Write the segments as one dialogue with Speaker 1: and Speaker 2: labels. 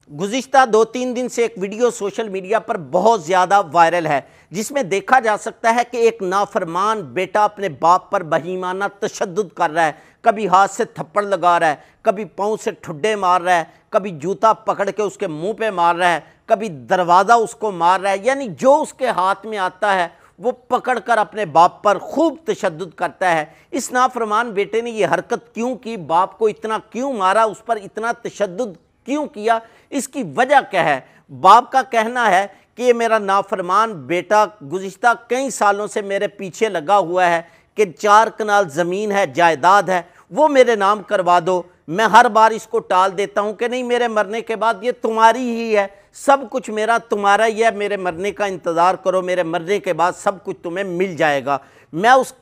Speaker 1: गुज़िश्ता 2-3 दिन से एक वीडियो सोशल मीडिया पर बहुत ज़्यादा वायरल है, जिसमें देखा जा सकता है कि एक नाफरमान बेटा अपने बाप पर बहीमाना तशद्दुद कर रहा है। कभी हाथ से थप्पड़ लगा रहा है, कभी पाँव से ठुड्डे मार रहा है, कभी जूता पकड़ के उसके मुंह पे मार रहा है, कभी दरवाज़ा उसको मार रहा है। यानी जो उसके हाथ में आता है वो पकड़ कर अपने बाप पर खूब तशद्दुद करता है। इस नाफरमान बेटे ने ये हरकत क्यों की, बाप को इतना क्यों मारा, उस पर इतना तशद्दुद क्यों किया, इसकी वजह क्या है? बाप का कहना है कि ये मेरा नाफरमान बेटा गुज़िश्ता कई सालों से मेरे पीछे लगा हुआ है कि 4 कनाल ज़मीन है, जायदाद है, वो मेरे नाम करवा दो। मैं हर बार इसको टाल देता हूँ कि नहीं, मेरे मरने के बाद ये तुम्हारी ही है, सब कुछ मेरा तुम्हारा ही है, मेरे मरने का इंतज़ार करो, मेरे मरने के बाद सब कुछ तुम्हें मिल जाएगा। मैं उस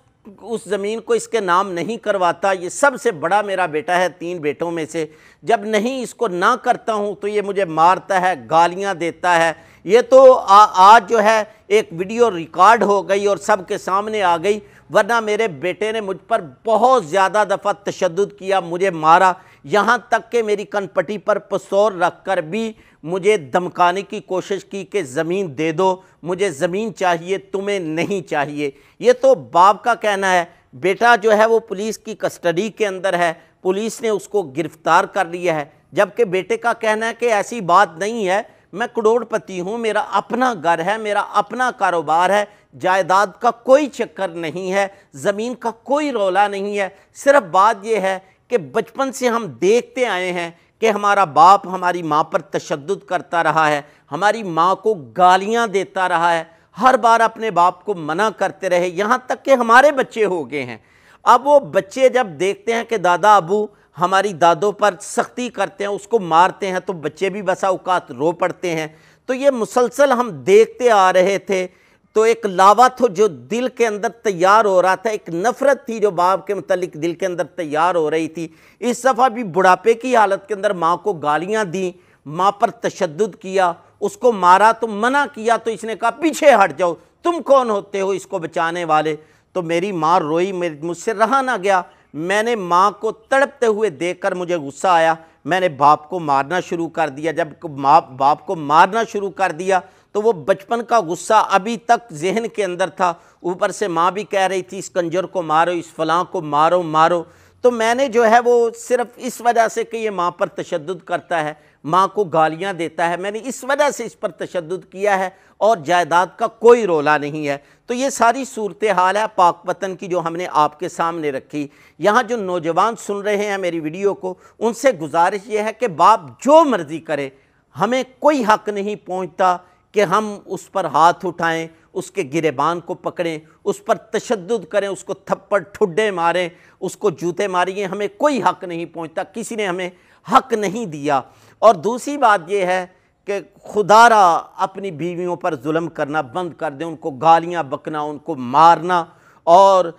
Speaker 1: ज़मीन को इसके नाम नहीं करवाता। ये सबसे बड़ा मेरा बेटा है 3 बेटों में से। जब नहीं इसको ना करता हूँ तो ये मुझे मारता है, गालियाँ देता है। ये तो आज जो है एक वीडियो रिकॉर्ड हो गई और सबके सामने आ गई, वरना मेरे बेटे ने मुझ पर बहुत ज़्यादा दफ़ा तशद्दुद किया, मुझे मारा, यहाँ तक कि मेरी कनपट्टी पर पसौर रख कर भी मुझे धमकाने की कोशिश की कि ज़मीन दे दो, मुझे ज़मीन चाहिए, तुम्हें नहीं चाहिए। ये तो बाप का कहना है। बेटा जो है वो पुलिस की कस्टडी के अंदर है, पुलिस ने उसको गिरफ़्तार कर लिया है, जबकि बेटे का कहना है कि ऐसी बात नहीं है, मैं करोड़पति हूँ, मेरा अपना घर है, मेरा अपना कारोबार है, जायदाद का कोई चक्कर नहीं है, ज़मीन का कोई रौला नहीं है। सिर्फ बात यह है कि बचपन से हम देखते आए हैं कि हमारा बाप हमारी माँ पर तशद्दुद करता रहा है, हमारी माँ को गालियाँ देता रहा है, हर बार अपने बाप को मना करते रहे, यहाँ तक कि हमारे बच्चे हो गए हैं। अब वो बच्चे जब देखते हैं कि दादा अबू हमारी दादों पर सख्ती करते हैं, उसको मारते हैं, तो बच्चे भी बसा औकात रो पड़ते हैं। तो ये मुसलसल हम देखते आ रहे थे। तो एक लावा तो जो दिल के अंदर तैयार हो रहा था, एक नफ़रत थी जो बाप के मुतालिक दिल के अंदर तैयार हो रही थी। इस दफ़ा भी बुढ़ापे की हालत के अंदर माँ को गालियाँ दी, माँ पर तशद्दुद किया, उसको मारा तो मना किया, तो इसने कहा पीछे हट जाओ, तुम कौन होते हो इसको बचाने वाले। तो मेरी माँ रोई, मुझसे रहा ना गया। मैंने माँ को तड़पते हुए देखकर मुझे गुस्सा आया, मैंने बाप को मारना शुरू कर दिया। जब बाप को मारना शुरू कर दिया तो वो बचपन का गुस्सा अभी तक जहन के अंदर था, ऊपर से माँ भी कह रही थी इस कंजर को मारो, इस फलां को मारो मारो। तो मैंने जो है वो सिर्फ इस वजह से कि ये माँ पर तशद्दुद करता है, माँ को गालियाँ देता है, मैंने इस वजह से इस पर तशद्दुद किया है, और जायदाद का कोई रोला नहीं है। तो ये सारी सूरत हाल है पाक वतन की जो हमने आपके सामने रखी। यहाँ जो नौजवान सुन रहे हैं मेरी वीडियो को, उनसे गुजारिश ये है कि बाप जो मर्ज़ी करे, हमें कोई हक़ नहीं पहुँचता कि हम उस पर हाथ उठाएं, उसके गिरेबान को पकड़ें, उस पर तशद्दुद करें, उसको थप्पड़ ठुड्डे मारें, उसको जूते मारिए, हमें कोई हक़ नहीं पहुँचता, किसी ने हमें हक़ नहीं दिया। और दूसरी बात यह है कि खुदारा अपनी बीवियों पर जुल्म करना बंद कर दें, उनको गालियाँ बकना, उनको मारना, और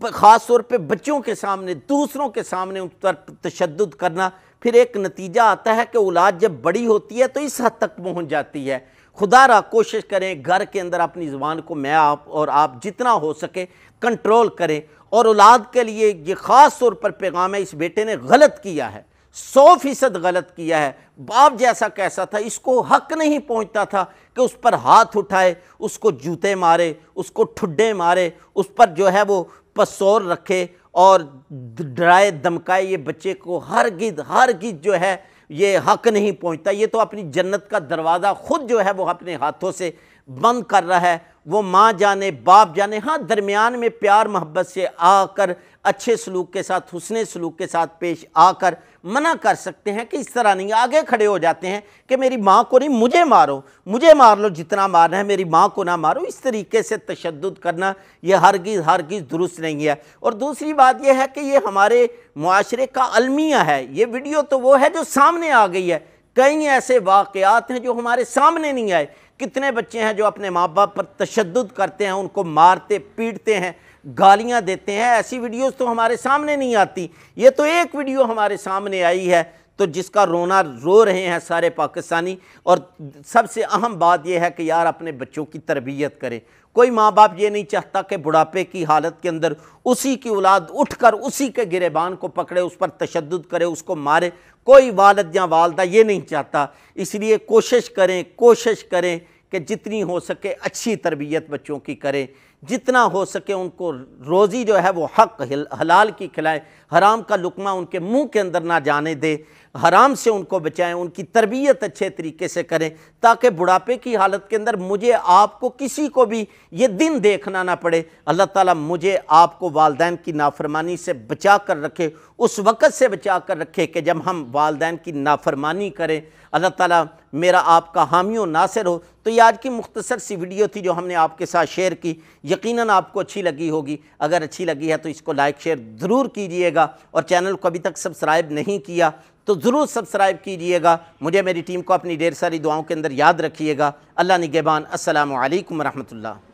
Speaker 1: ख़ास तौर पे बच्चों के सामने, दूसरों के सामने उन पर तशद्दुद करना। फिर एक नतीजा आता है कि औलाद जब बड़ी होती है तो इस हद तक पहुँच जाती है। खुदारा कोशिश करें घर के अंदर अपनी ज़ुबान को मैं आप जितना हो सके कंट्रोल करें। और औलाद के लिए ये ख़ास तौर पर पैगाम है, इस बेटे ने गलत किया है, 100% गलत किया है। बाप जैसा कैसा था, इसको हक़ नहीं पहुंचता था कि उस पर हाथ उठाए, उसको जूते मारे, उसको ठुड्डे मारे, उस पर जो है वो पसौर रखे और डराए धमकाए। ये बच्चे को हरगिज़ जो है ये हक़ नहीं पहुंचता। ये तो अपनी जन्नत का दरवाज़ा खुद जो है वो अपने हाथों से बंद कर रहा है। वो माँ जाने बाप जाने, हाँ दरमियान में प्यार मोहब्बत से आकर, अच्छे सलूक के साथ, हुस्ने सलूक के साथ पेश आकर मना कर सकते हैं कि इस तरह नहीं। आगे खड़े हो जाते हैं कि मेरी माँ को नहीं, मुझे मारो, मुझे मार लो जितना मारना है, मेरी माँ को ना मारो। इस तरीके से तशद्दुद करना ये हरगिज़ दुरुस्त नहीं है। और दूसरी बात यह है कि ये हमारे मुआशरे का अलमिया है। ये वीडियो तो वो है जो सामने आ गई है, कई ऐसे वाक़यात हैं जो हमारे सामने नहीं आए। कितने बच्चे हैं जो अपने माँ बाप पर तशद्दुद करते हैं, उनको मारते पीटते हैं, गालियाँ देते हैं। ऐसी वीडियोस तो हमारे सामने नहीं आती। ये तो एक वीडियो हमारे सामने आई है। تو جس کا رونا رو رہے ہیں سارے پاکستانی۔ اور سب سے اہم بات یہ ہے کہ یار اپنے بچوں کی تربیت کریں۔ کوئی ماں باپ یہ نہیں چاہتا کہ بڑھاپے کی حالت کے اندر اسی کی اولاد اٹھ کر اسی کے گریبان کو پکڑے، اس پر تشدد کرے، اس کو مارے۔ کوئی والد یا والدہ یہ نہیں چاہتا۔ اس لیے کوشش کریں کہ جتنی ہو سکے اچھی تربیت بچوں کی کریں، جتنا ہو سکے ان کو روزی جو ہے وہ حق حلال کی کھلائیں، حرام کا لقمہ ان کے منہ کے اندر نہ جانے دے، حرام سے ان کو بچائیں، ان کی تربیت اچھے طریقے سے کریں تاکہ بڑھاپے کی حالت کے اندر مجھے آپ کو کسی کو بھی یہ دن دیکھنا نہ پڑے۔ اللہ تعالیٰ مجھے آپ کو والدین کی نافرمانی سے بچا کر رکھے، اس وقت سے بچا کر رکھے کہ جب ہم والدین کی نافرمانی کریں۔ اللہ تعالیٰ میرا آپ کا حامی و ناصر ہو۔ تو یہ آج کی مختصر سی ویڈیو تھی جو ہم نے آپ کے ساتھ شیئر کی، یقیناً آپ کو اچھی لگی ہوگی۔ اگر اچھی لگی ہے تو اس کو لائک شیئر ضرور کیجئے گا، اور چینل کو ابھی تک سبسکرائب نہیں کیا تو ضرور سبسکرائب کیجئے گا۔ مجھے میری ٹیم کو اپنی ڈھیر ساری دعاؤں کے اندر یاد رکھیے گا۔ اللہ نگہبان۔ السلام علیکم ورحمۃ اللہ۔